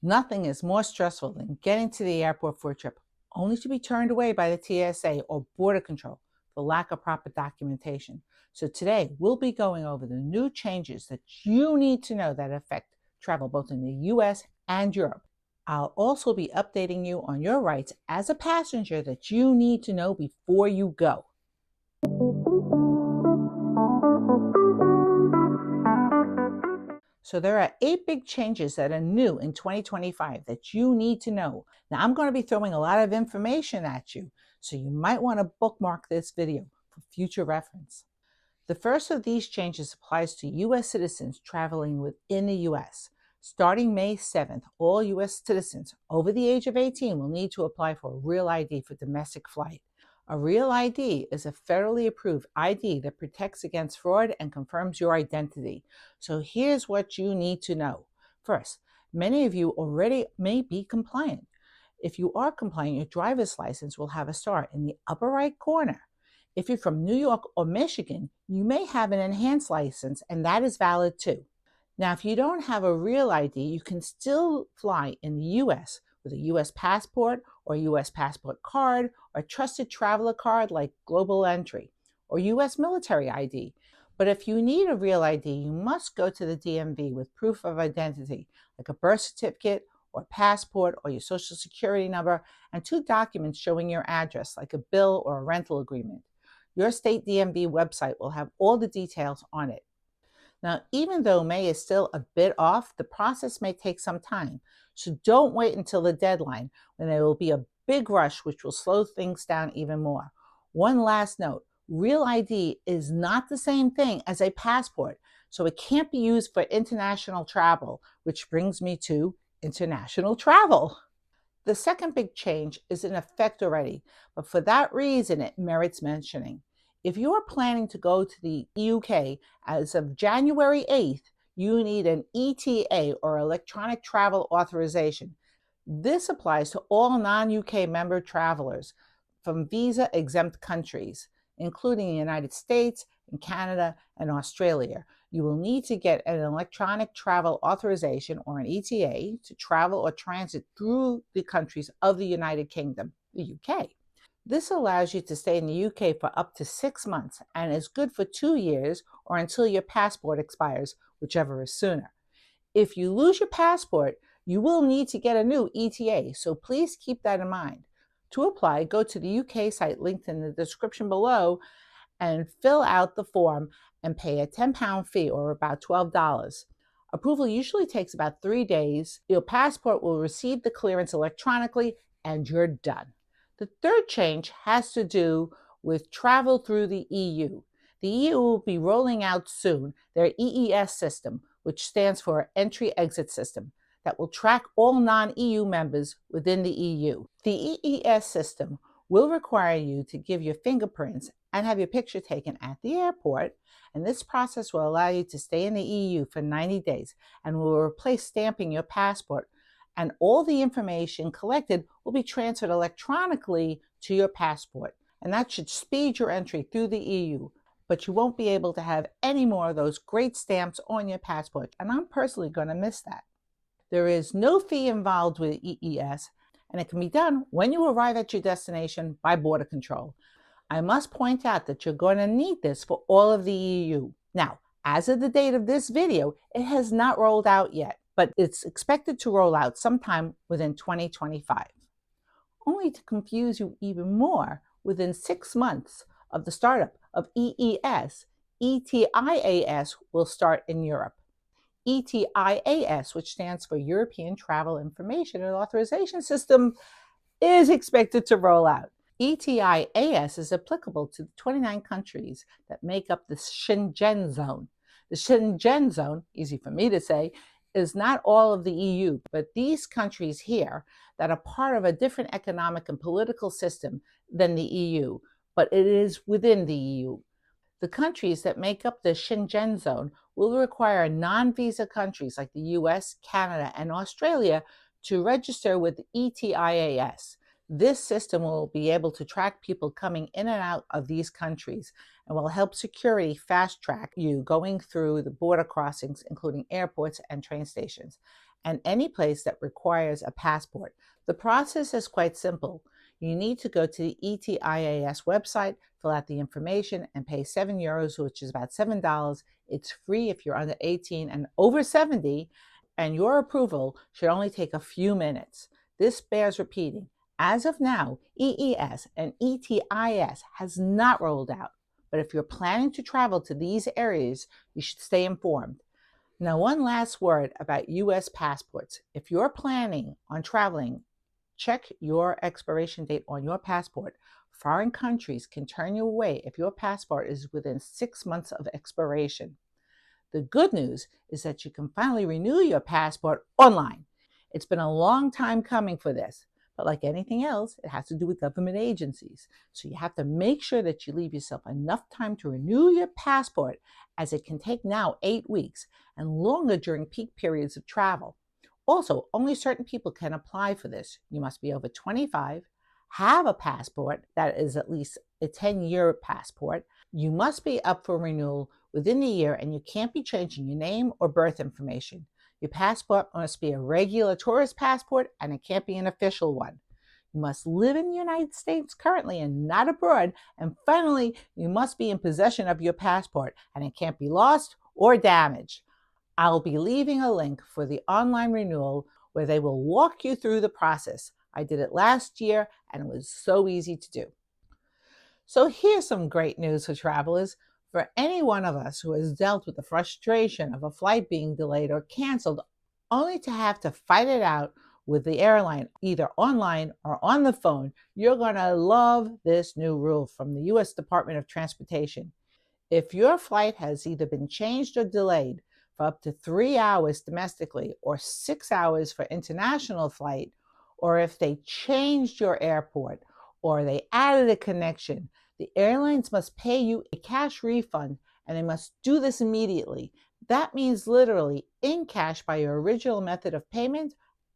Nothing is more stressful than getting to the airport for a trip, only to be turned away by the TSA or Border Control for lack of proper documentation. So today, we'll be going over the new changes that you need to know that affect travel both in the US and Europe. I'll also be updating you on your rights as a passenger that you need to know before you go. So there are 8 big changes that are new in 2025 that you need to know. Now I'm going to be throwing a lot of information at you, so you might want to bookmark this video for future reference. The first of these changes applies to U.S. citizens traveling within the U.S. Starting May 7th, all U.S. citizens over the age of 18 will need to apply for a real ID for domestic flight. A real ID is a federally approved ID that protects against fraud and confirms your identity. So here's what you need to know. First, many of you already may be compliant. If you are compliant, your driver's license will have a star in the upper right corner. If you're from New York or Michigan, you may have an enhanced license, and that is valid too. Now, if you don't have a real ID, you can still fly in the U.S. with a U.S. passport or U.S. passport card or a trusted traveler card like Global Entry or U.S. military ID. But if you need a real ID, you must go to the DMV with proof of identity, like a birth certificate or passport or your social security number, and 2 documents showing your address, like a bill or a rental agreement. Your state DMV website will have all the details on it. Now, even though May is still a bit off, the process may take some time. So don't wait until the deadline, when there will be a big rush which will slow things down even more. One last note, real ID is not the same thing as a passport, so it can't be used for international travel, which brings me to international travel. The second big change is in effect already, but for that reason it merits mentioning. If you are planning to go to the UK as of January 8th, you need an ETA or electronic travel authorization. This applies to all non-UK member travelers from visa-exempt countries, including the United States and Canada and Australia. You will need to get an electronic travel authorization or an ETA to travel or transit through the countries of the United Kingdom, the UK. This allows you to stay in the UK for up to 6 months and is good for 2 years or until your passport expires, whichever is sooner. If you lose your passport, you will need to get a new ETA, so please keep that in mind. To apply, go to the UK site linked in the description below and fill out the form and pay a £10 fee, or about $12. Approval usually takes about 3 days. Your passport will receive the clearance electronically and you're done. The third change has to do with travel through the EU. The EU will be rolling out soon their EES system, which stands for Entry-Exit System, that will track all non-EU members within the EU. The EES system will require you to give your fingerprints and have your picture taken at the airport, and this process will allow you to stay in the EU for 90 days and will replace stamping your passport, and all the information collected will be transferred electronically to your passport, and that should speed your entry through the EU. But you won't be able to have any more of those great stamps on your passport, and I'm personally going to miss that. There is no fee involved with EES, and it can be done when you arrive at your destination by Border Control. I must point out that you're going to need this for all of the EU. Now, as of the date of this video, it has not rolled out yet, but it's expected to roll out sometime within 2025. Only to confuse you even more, within 6 months of the startup of EES, ETIAS will start in Europe. ETIAS, which stands for European Travel Information and Authorization System, is expected to roll out. ETIAS is applicable to the 29 countries that make up the Schengen zone. The Schengen zone, easy for me to say, is not all of the EU, but these countries here that are part of a different economic and political system than the EU, but it is within the EU. The countries that make up the Schengen zone will require non-visa countries like the US, Canada, and Australia to register with ETIAS. This system will be able to track people coming in and out of these countries and will help security fast track you going through the border crossings, including airports and train stations. and any place that requires a passport. The process is quite simple. You need to go to the ETIAS website, fill out the information, and pay €7, which is about $7. It's free if you're under 18 and over 70, and your approval should only take a few minutes. This bears repeating. As of now, EES and ETIAS has not rolled out, but if you're planning to travel to these areas, you should stay informed. Now, one last word about U.S. passports. If you're planning on traveling, check your expiration date on your passport. Foreign countries can turn you away if your passport is within 6 months of expiration. The good news is that you can finally renew your passport online. It's been a long time coming for this, but like anything else, it has to do with government agencies. So you have to make sure that you leave yourself enough time to renew your passport, as it can take now 8 weeks and longer during peak periods of travel. Also, only certain people can apply for this. You must be over 25, have a passport that is at least a 10-year passport. You must be up for renewal within the year, and you can't be changing your name or birth information. Your passport must be a regular tourist passport, and it can't be an official one. You must live in the United States currently and not abroad. And finally, you must be in possession of your passport, and it can't be lost or damaged. I'll be leaving a link for the online renewal where they will walk you through the process. I did it last year, and it was so easy to do. So here's some great news for travelers. For any one of us who has dealt with the frustration of a flight being delayed or canceled, only to have to fight it out with the airline, either online or on the phone, you're going to love this new rule from the U.S. Department of Transportation. If your flight has either been changed or delayed for up to 3 hours domestically or 6 hours for international flight, or if they changed your airport or they added a connection, the airlines must pay you a cash refund, and they must do this immediately. That means literally in cash by your original method of payment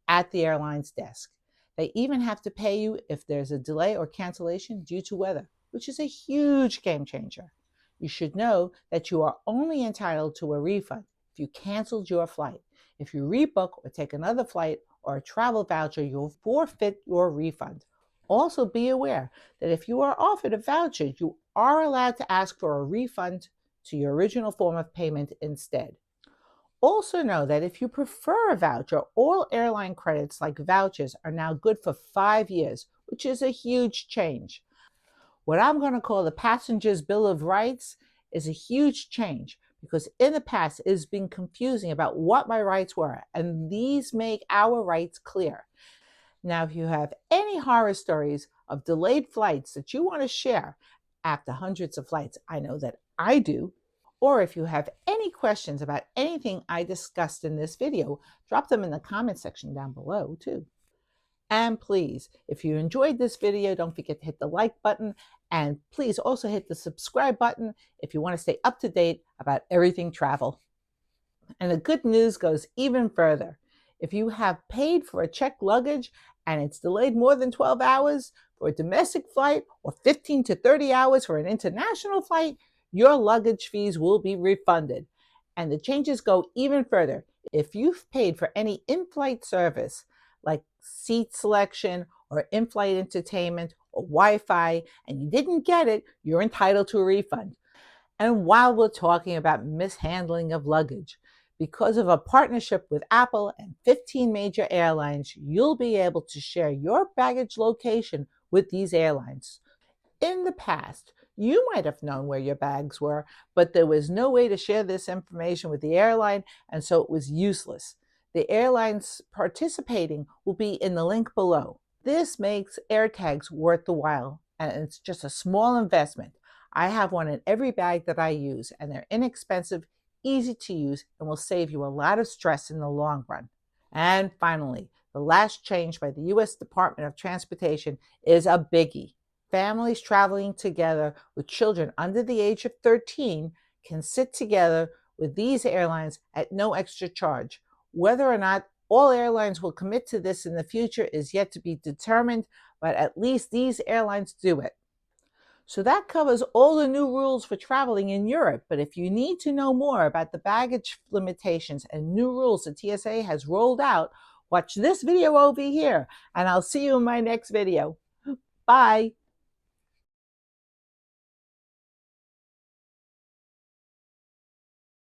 at the airline's desk. They even have to pay you if there's a delay or cancellation due to weather, which is a huge game changer. You should know that you are only entitled to a refund if you canceled your flight. If you rebook or take another flight or a travel voucher, you'll forfeit your refund. Also, be aware that if you are offered a voucher, you are allowed to ask for a refund to your original form of payment instead. Also know that if you prefer a voucher, all airline credits like vouchers are now good for 5 years, which is a huge change. What I'm going to call the passenger's bill of rights is a huge change, because in the past it has been confusing about what my rights were, and these make our rights clear. Now, if you have any horror stories of delayed flights that you want to share after hundreds of flights, I know that I do, or if you have any questions about anything I discussed in this video, drop them in the comment section down below too. And please, if you enjoyed this video, don't forget to hit the like button, and please also hit the subscribe button if you want to stay up to date about everything travel. And the good news goes even further. If you have paid for a checked luggage and it's delayed more than 12 hours for a domestic flight or 15 to 30 hours for an international flight, your luggage fees will be refunded. And the changes go even further. If you've paid for any in-flight service like seat selection or in-flight entertainment or Wi-Fi and you didn't get it, you're entitled to a refund. And while we're talking about mishandling of luggage, because of a partnership with Apple and 15 major airlines, you'll be able to share your baggage location with these airlines. In the past, you might have known where your bags were, but there was no way to share this information with the airline, and so it was useless. The airlines participating will be in the link below. This makes AirTags worth the while, and it's just a small investment. I have one in every bag that I use, and they're inexpensive, easy to use, and will save you a lot of stress in the long run. And finally, the last change by the U.S. Department of Transportation is a biggie. Families traveling together with children under the age of 13 can sit together with these airlines at no extra charge. Whether or not all airlines will commit to this in the future is yet to be determined, but at least these airlines do it. So that covers all the new rules for traveling in Europe. But if you need to know more about the baggage limitations and new rules the TSA has rolled out, watch this video over here, and I'll see you in my next video. Bye.